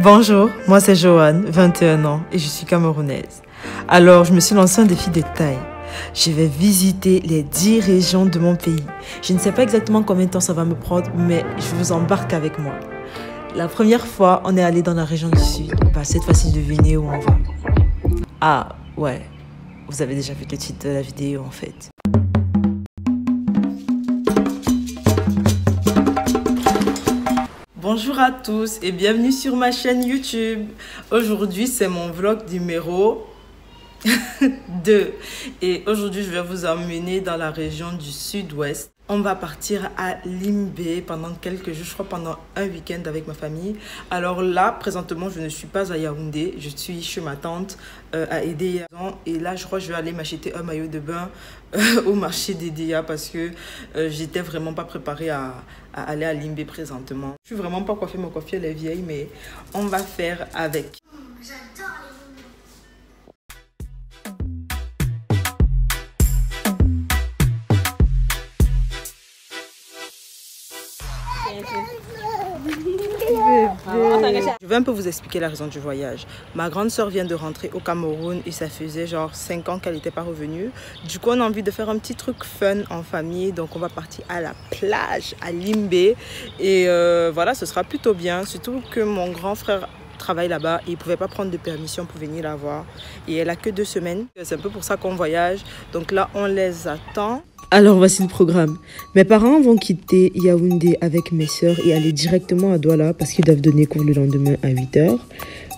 Bonjour, moi c'est Joanne, 21 ans et je suis camerounaise. Alors je me suis lancé un défi de taille. Je vais visiter les 10 régions de mon pays. Je ne sais pas exactement combien de temps ça va me prendre, mais je vous embarque avec moi. La première fois, on est allé dans la région du Sud. Bah, cette fois-ci, devinez où on va. Ah, ouais. Vous avez déjà vu le titre de la vidéo, en fait. Bonjour à tous et bienvenue sur ma chaîne YouTube. Aujourd'hui, c'est mon vlog numéro 2. Et aujourd'hui, je vais vous emmener dans la région du Sud-Ouest. On va partir à Limbé pendant quelques jours, je crois pendant un week-end avec ma famille. Alors là, présentement, je ne suis pas à Yaoundé. Je suis chez ma tante à Edéa. Et là, je crois que je vais aller m'acheter un maillot de bain au marché d'Edéa parce que j'étais vraiment pas préparée à aller à Limbé présentement. Je suis vraiment pas coiffée, ma coiffure elle est vieille, mais on va faire avec. J'adore Je vais un peu vous expliquer la raison du voyage. Ma grande soeur vient de rentrer au Cameroun et ça faisait genre 5 ans qu'elle n'était pas revenue. Du coup, on a envie de faire un petit truc fun en famille. Donc, on va partir à la plage, à Limbé. Et voilà, ce sera plutôt bien. Surtout que mon grand frère travaille là-bas et il ne pouvait pas prendre de permission pour venir la voir. Et elle a que 2 semaines. C'est un peu pour ça qu'on voyage. Donc là, on les attend. Alors voici le programme. Mes parents vont quitter Yaoundé avec mes sœurs et aller directement à Douala parce qu'ils doivent donner cours le lendemain à 8 h.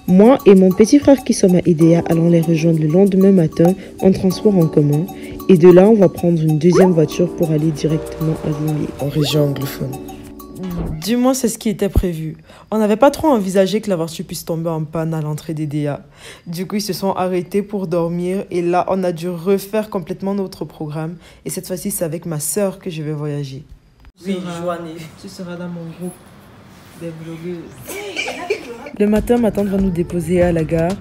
Moi et mon petit frère qui sommes à Edéa allons les rejoindre le lendemain matin en transport en commun. Et de là, on va prendre une deuxième voiture pour aller directement à Limbé, en région anglophone. Du moins, c'est ce qui était prévu. On n'avait pas trop envisagé que la voiture puisse tomber en panne à l'entrée d'Edéa. Du coup, ils se sont arrêtés pour dormir et là, on a dû refaire complètement notre programme. Et cette fois-ci, c'est avec ma sœur que je vais voyager. Oui, Joanne, tu seras dans mon groupe des blogueuses. Le matin, ma tante va nous déposer à la gare.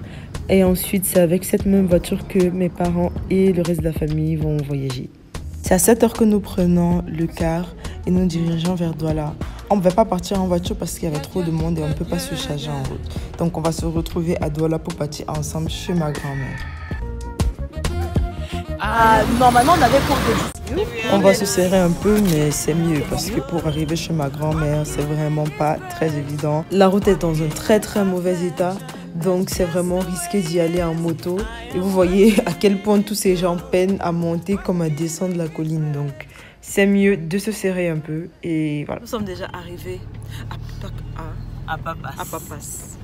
Et ensuite, c'est avec cette même voiture que mes parents et le reste de la famille vont voyager. C'est à 7 h que nous prenons le car et nous dirigeons vers Douala. On ne va pas partir en voiture parce qu'il y avait trop de monde et on ne peut pas se charger en route. Donc on va se retrouver à Douala pour partir ensemble chez ma grand-mère. Normalement on avait cours de dispute. On va se serrer un peu mais c'est mieux parce que pour arriver chez ma grand-mère c'est vraiment pas très évident. La route est dans un très mauvais état. Donc c'est vraiment risqué d'y aller en moto. Et vous voyez à quel point tous ces gens peinent à monter comme à descendre la colline. Donc c'est mieux de se serrer un peu. Et voilà. Nous sommes déjà arrivés à Papas.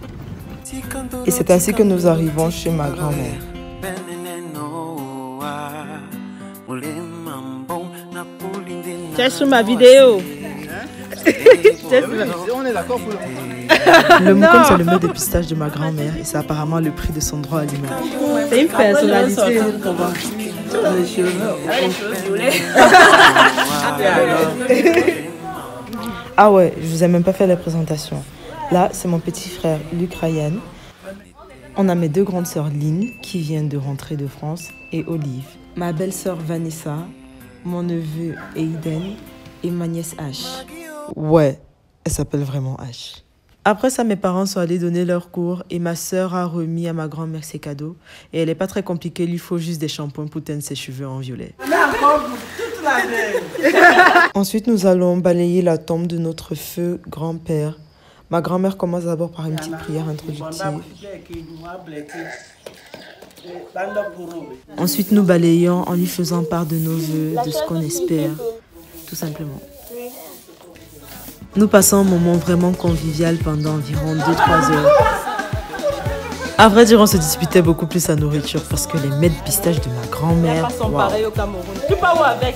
Et c'est ainsi que nous arrivons chez ma grand-mère. Tu es sur ma vidéo. On est d'accord pour le moucom, c'est le mot de pistage de ma grand-mère et c'est apparemment le prix de son droit à l'image. C'est une personnalité. Ah ouais, je vous ai même pas fait la présentation. Là, c'est mon petit frère Luc Ryan. On a mes 2 grandes sœurs Lynn qui viennent de rentrer de France et Olive. Ma belle-sœur Vanessa, mon neveu Aiden et ma nièce H. Ouais, elle s'appelle vraiment H. Après ça, mes parents sont allés donner leurs cours et ma sœur a remis à ma grand-mère ses cadeaux. Et elle n'est pas très compliquée, il lui faut juste des shampoings pour teindre ses cheveux en violet. Ensuite, nous allons balayer la tombe de notre feu grand-père. Ma grand-mère commence d'abord par une petite prière introductive. Ensuite, nous balayons en lui faisant part de nos vœux, de ce qu'on espère, tout simplement. Nous passons un moment vraiment convivial pendant environ 2-3 heures. À vrai dire, on se disputait beaucoup plus à nourriture parce que les mets de pistache de ma grand-mère. Sont pareils au Cameroun. Tu pars où avec?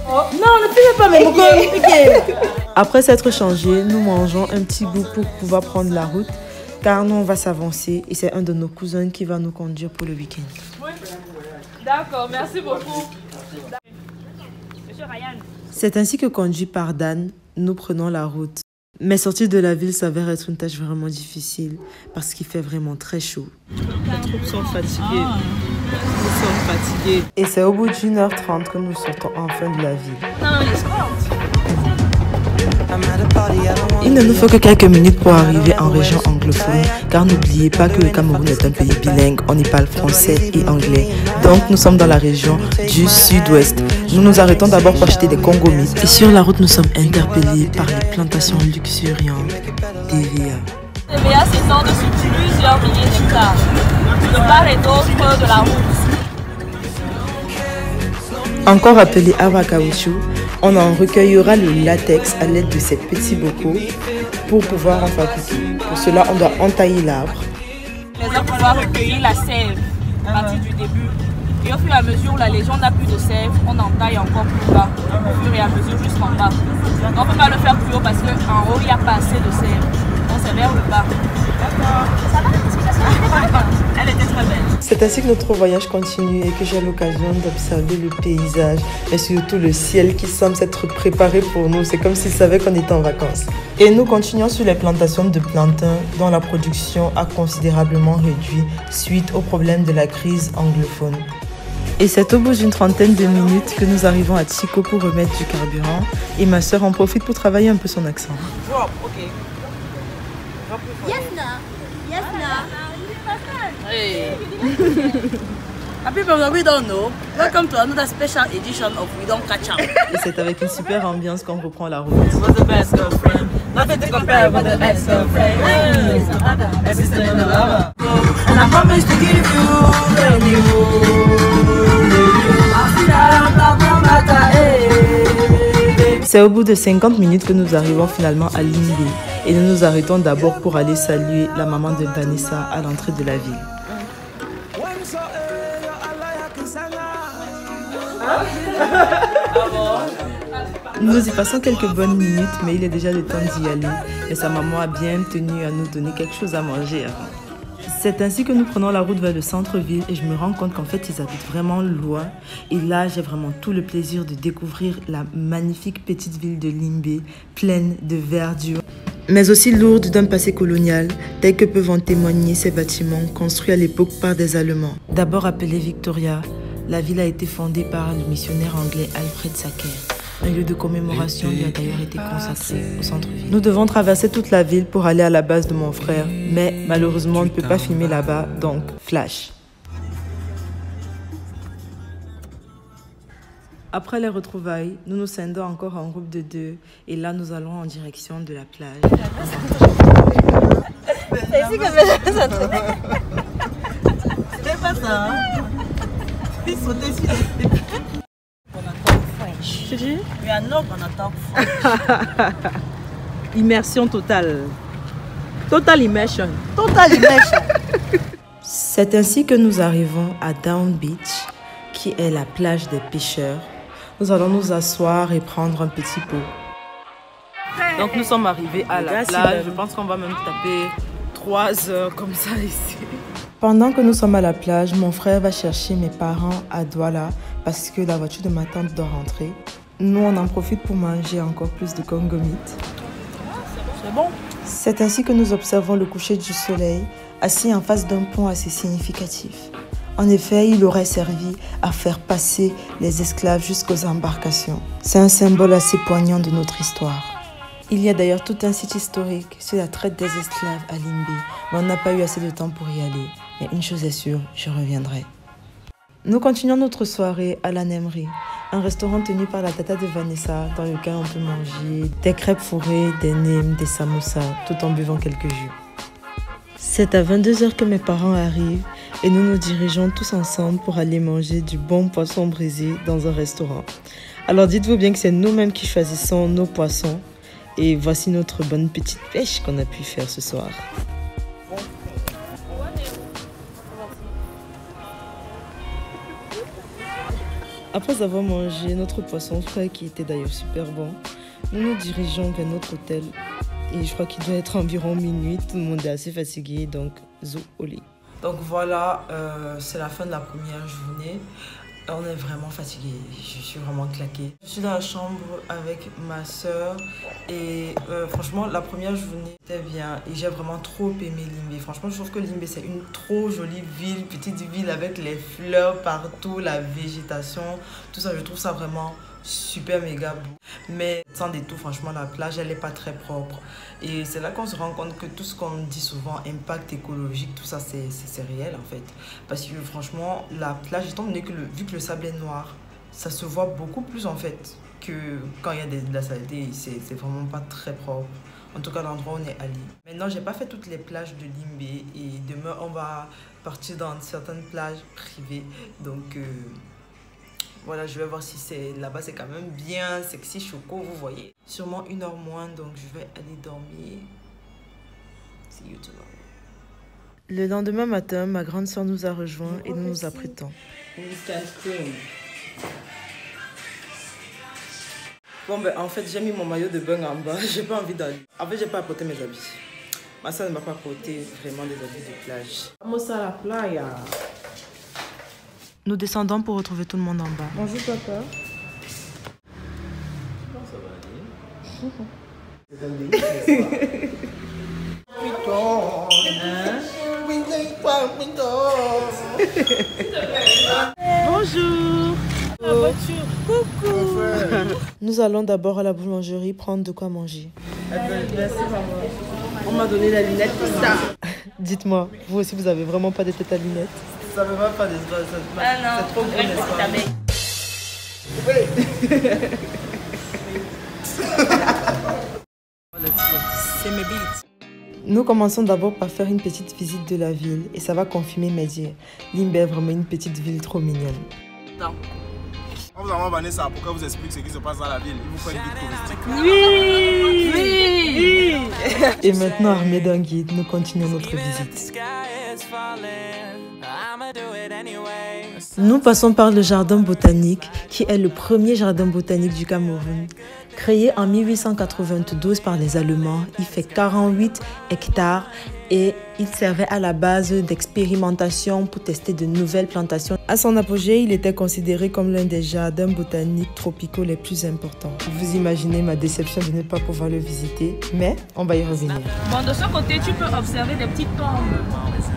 Non, ne fais pas mes mots. Après s'être changés, nous mangeons un petit bout pour pouvoir prendre la route car nous on va s'avancer et c'est un de nos cousins qui va nous conduire pour le week-end. Oui. D'accord, merci beaucoup. Monsieur Ryan. C'est ainsi que conduit par Dan, nous prenons la route. Mais sortir de la ville s'avère être une tâche vraiment difficile parce qu'il fait vraiment très chaud. Les troupes sont fatiguées. Nous sommes fatigués. Et c'est au bout d'1 h 30 que nous sortons enfin de la ville. Non, les sports. Il ne nous faut que quelques minutes pour arriver en région anglophone, car n'oubliez pas que le Cameroun est un pays bilingue, on y parle français et anglais. Donc nous sommes dans la région du sud-ouest. Nous nous arrêtons d'abord pour acheter des congomites. Et sur la route, nous sommes interpellés par les plantations luxuriantes d'EVA. TVA s'étend sur plusieurs milliers d'hectares, de part et d'autre de la route. Encore appelé havre caoutchouc, on en recueillera le latex à l'aide de ces petits bocaux pour pouvoir en fabriquer. Pour cela, on doit entailler l'arbre. Les hommes pouvoir recueillir la sève à partir du début. Et au fur et à mesure où la légion n'a plus de sève, on entaille encore plus bas, au fur et à mesure jusqu'en bas. Donc on ne peut pas le faire plus haut parce qu'en haut, il n'y a pas assez de sève. Donc c'est vers le bas. D'accord. Ça va, elle était très belle. C'est ainsi que notre voyage continue et que j'ai l'occasion d'observer le paysage et surtout le ciel qui semble s'être préparé pour nous. C'est comme s'il savait qu'on était en vacances. Et nous continuons sur les plantations de plantains dont la production a considérablement réduit suite au problème de la crise anglophone. Et c'est au bout d'une trentaine de minutes que nous arrivons à Chico pour remettre du carburant et ma soeur en profite pour travailler un peu son accent. Drop, ok. Yes, no. Yes, no. Hey. People that we don't know, welcome to another special edition of We Don't Catch Up. Et c'est avec une super ambiance qu'on reprend la route. What's the best girlfriend? Nothing to compare with the best girlfriend. A sister and a lover. And I promise to give you when C'est au bout de 50 minutes que nous arrivons finalement à Limbé et nous nous arrêtons d'abord pour aller saluer la maman de Vanessa à l'entrée de la ville. Nous y passons quelques bonnes minutes, mais il est déjà le temps d'y aller et sa maman a bien tenu à nous donner quelque chose à manger avant. C'est ainsi que nous prenons la route vers le centre-ville et je me rends compte qu'en fait ils habitent vraiment loin. Et là j'ai vraiment tout le plaisir de découvrir la magnifique petite ville de Limbé, pleine de verdure, mais aussi lourde d'un passé colonial, tel que peuvent en témoigner ces bâtiments construits à l'époque par des Allemands. D'abord appelée Victoria, la ville a été fondée par le missionnaire anglais Alfred Sacker. Un lieu de commémoration lui a d'ailleurs été consacré au centre-ville. Nous devons traverser toute la ville pour aller à la base de mon frère, mais malheureusement on ne peut pas filmer là-bas, donc flash. Après les retrouvailles, nous nous scindons encore en groupe de 2 et là nous allons en direction de la plage. C'est ici que je vais entrer. C'était pas ça, hein? Il sautait sur les... Tu dis? We are not gonna talk French. Immersion totale. Total immersion. Total immersion. C'est ainsi que nous arrivons à Down Beach, qui est la plage des pêcheurs. Nous allons nous asseoir et prendre un petit pot. Donc nous sommes arrivés à la plage. Je pense qu'on va même taper 3 heures comme ça ici. Pendant que nous sommes à la plage, mon frère va chercher mes parents à Douala parce que la voiture de ma tante doit rentrer. Nous, on en profite pour manger encore plus de congomites. C'est bon. C'est ainsi que nous observons le coucher du soleil, assis en face d'un pont assez significatif. En effet, il aurait servi à faire passer les esclaves jusqu'aux embarcations. C'est un symbole assez poignant de notre histoire. Il y a d'ailleurs tout un site historique sur la traite des esclaves à Limbé, mais on n'a pas eu assez de temps pour y aller. Mais une chose est sûre, je reviendrai. Nous continuons notre soirée à la Nemerie, un restaurant tenu par la tata de Vanessa, dans lequel on peut manger des crêpes fourrées, des nems, des samoussas, tout en buvant quelques jus. C'est à 22 h que mes parents arrivent et nous nous dirigeons tous ensemble pour aller manger du bon poisson brisé dans un restaurant. Alors dites-vous bien que c'est nous-mêmes qui choisissons nos poissons et voici notre bonne petite pêche qu'on a pu faire ce soir. Après avoir mangé notre poisson frais qui était d'ailleurs super bon, nous nous dirigeons vers notre hôtel et je crois qu'il doit être environ minuit, tout le monde est assez fatigué donc zo au lit. Donc voilà, c'est la fin de la première journée. On est vraiment fatigué, je suis vraiment claquée. Je suis dans la chambre avec ma soeur et franchement la première journée était bien et j'ai vraiment trop aimé Limbé. Franchement je trouve que Limbé c'est une trop jolie ville, petite ville avec les fleurs partout, la végétation, tout ça, je trouve ça vraiment super méga beau. Mais sans détour, franchement, la plage, elle n'est pas très propre. Et c'est là qu'on se rend compte que tout ce qu'on dit souvent, impact écologique, tout ça, c'est réel en fait. Parce que franchement, la plage, étant donné que vu que le sable est noir, ça se voit beaucoup plus en fait que quand il y a de la saleté. C'est vraiment pas très propre. En tout cas, l'endroit où on est allé. Maintenant, j'ai pas fait toutes les plages de Limbé. Et demain, on va partir dans certaines plages privées. Donc, voilà, je vais voir si c'est là-bas, c'est quand même bien sexy, choco, vous voyez. Sûrement 1 heure moins, donc je vais aller dormir. See you tomorrow. Le lendemain matin, ma grande soeur nous a rejoints et nous nous apprêtons. Bon, ben en fait, j'ai mis mon maillot de bain en bas. J'ai pas envie d'aller. En fait, j'ai pas apporté mes habits. Ma soeur ne m'a pas apporté vraiment des habits de plage. Vamos à la playa. Nous descendons pour retrouver tout le monde en bas. Bonjour papa. Non, ça va aller. C'est un délire. Bonjour. La voiture. Coucou. Nous allons d'abord à la boulangerie prendre de quoi manger. Merci maman. On m'a donné la lunette pour ça. Dites-moi, vous aussi vous avez vraiment pas de tête à lunettes? Ça me va pas des doigts, c'est trop gros, n'est-ce C'est mes beats. Nous commençons d'abord par faire une petite visite de la ville et ça va confirmer mes dires. Limbé est vraiment une petite ville trop mignonne. Non. On vous a amené ça pour que vous explique ce qui se passe dans la ville. Il vous faut une guide touristique. Oui. Et maintenant, armés d'un guide, nous continuons notre visite. Nous passons par le jardin botanique, qui est le premier jardin botanique du Cameroun. Créé en 1892 par les Allemands, il fait 48 hectares et il servait à la base d'expérimentation pour tester de nouvelles plantations. À son apogée, il était considéré comme l'un des jardins botaniques tropicaux les plus importants. Vous imaginez ma déception de ne pas pouvoir le visiter, mais on va y revenir. Bon, de ce côté, tu peux observer des petites tombes.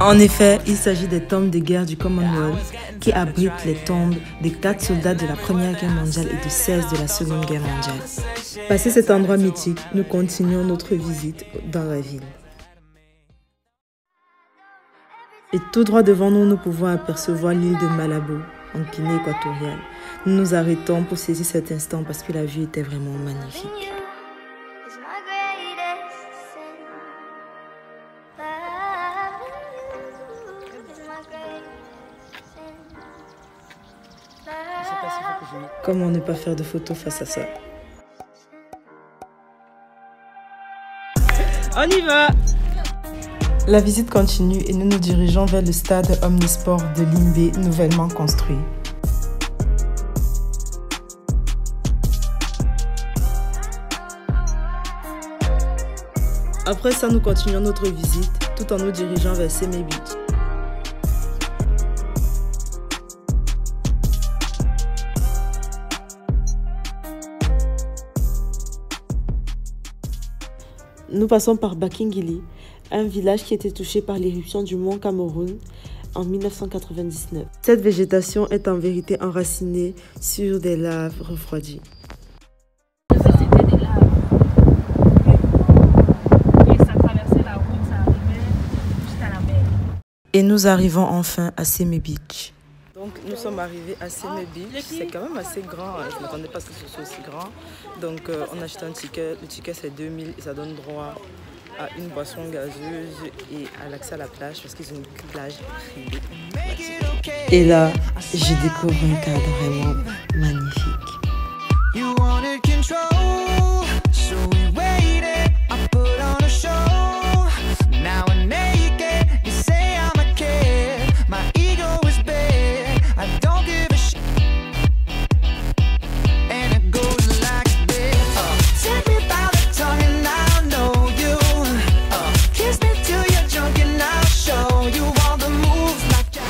En effet, il s'agit des tombes de guerre du Commonwealth qui abritent les tombes de 4 soldats de la Première Guerre mondiale et de 16 de la Seconde Guerre mondiale. Passé cet endroit mythique, nous continuons notre visite dans la ville. Et tout droit devant nous, nous pouvons apercevoir l'île de Malabo, en Guinée équatoriale. Nous nous arrêtons pour saisir cet instant parce que la vue était vraiment magnifique. Comment ne pas faire de photos face à ça? On y va! La visite continue et nous nous dirigeons vers le stade omnisport de Limbé, nouvellement construit. Après ça, nous continuons notre visite tout en nous dirigeant vers Seme Beach. Nous passons par Bakingili, un village qui était touché par l'éruption du mont Cameroun en 1999. Cette végétation est en vérité enracinée sur des laves refroidies. Ça, c'était des laves. Et ça traversait la route, ça arrivait jusqu'à la mer. Et nous arrivons enfin à Seme Beach. Donc nous sommes arrivés à Seme Beach, c'est quand même assez grand, je ne m'attendais pas à ce que ce soit aussi grand. Donc on a acheté un ticket, le ticket c'est 2000 et ça donne droit à une boisson gazeuse et à l'accès à la plage parce qu'ils ont une plage privée. Et là, je découvre un cadre vraiment magnifique.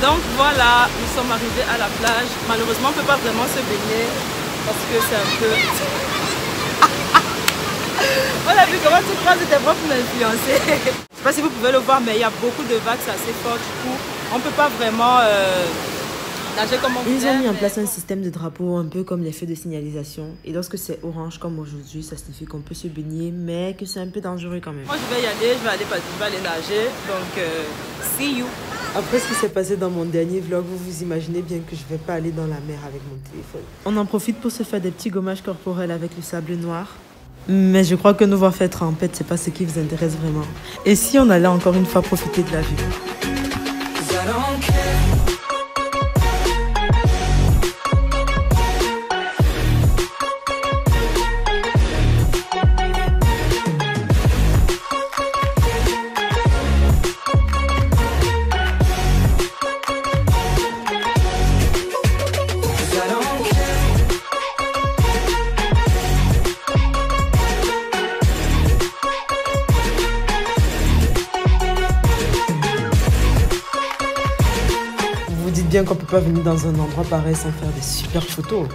Donc voilà, nous sommes arrivés à la plage. Malheureusement, on ne peut pas vraiment se baigner parce que c'est un peu... On a vu comment tu croises tes propres influencés. Je ne sais pas si vous pouvez le voir, mais il y a beaucoup de vagues, c'est assez fort. Du coup, on ne peut pas vraiment nager comme on Ils voulait, ont mis en mais- place un système de drapeau un peu comme les feux de signalisation. Et lorsque c'est orange comme aujourd'hui, ça signifie qu'on peut se baigner, mais que c'est un peu dangereux quand même. Moi, je vais y aller, je vais aller nager. Donc, see you. Après ce qui s'est passé dans mon dernier vlog, vous vous imaginez bien que je vais pas aller dans la mer avec mon téléphone. On en profite pour se faire des petits gommages corporels avec le sable noir. Mais je crois que nous voir faire trempette, c'est pas ce qui vous intéresse vraiment. Et si on allait encore une fois profiter de la vue? Vous dites bien qu'on peut pas venir dans un endroit pareil sans faire des super photos.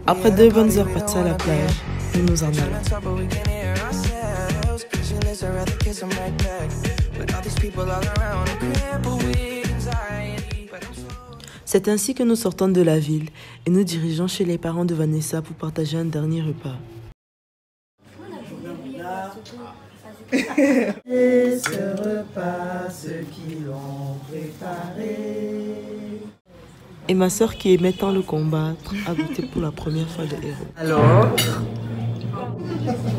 Après 2 bonnes heures passées à la plage, nous nous en allons. C'est ainsi que nous sortons de la ville et nous dirigeons chez les parents de Vanessa pour partager un dernier repas. Et ce repas, ceux qui l'ont préparé. Et ma soeur qui aimait tant le combattre a goûté pour la première fois le héros. Alors,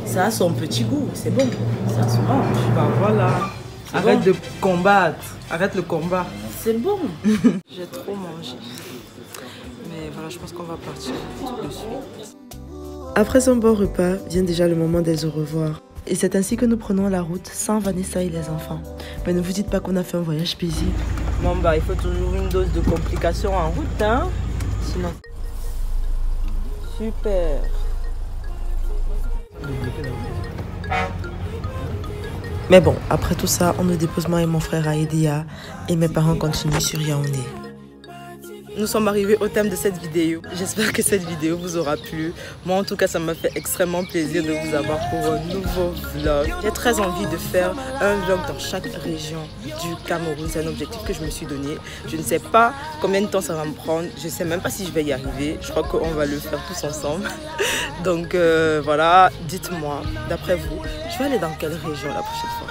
ça a son petit goût, c'est bon. Ça se mange. Bah voilà. C'est Arrête bon. de combattre. Arrête le combat. C'est bon. J'ai trop mangé. Mais voilà, je pense qu'on va partir tout de suite. Après un bon repas, vient déjà le moment des au revoir. Et c'est ainsi que nous prenons la route sans Vanessa et les enfants. Mais ne vous dites pas qu'on a fait un voyage paisible. Bon, bah, il faut toujours une dose de complications en route, hein. Sinon, Super. mais bon, après tout ça, on nous dépose moi et mon frère à Edea et mes parents continuent sur Yaoundé. Nous sommes arrivés au thème de cette vidéo. J'espère que cette vidéo vous aura plu. Moi, en tout cas, ça m'a fait extrêmement plaisir de vous avoir pour un nouveau vlog. J'ai très envie de faire un vlog dans chaque région du Cameroun. C'est un objectif que je me suis donné. Je ne sais pas combien de temps ça va me prendre. Je ne sais même pas si je vais y arriver. Je crois qu'on va le faire tous ensemble. Donc voilà, dites-moi, d'après vous, je vais aller dans quelle région la prochaine fois?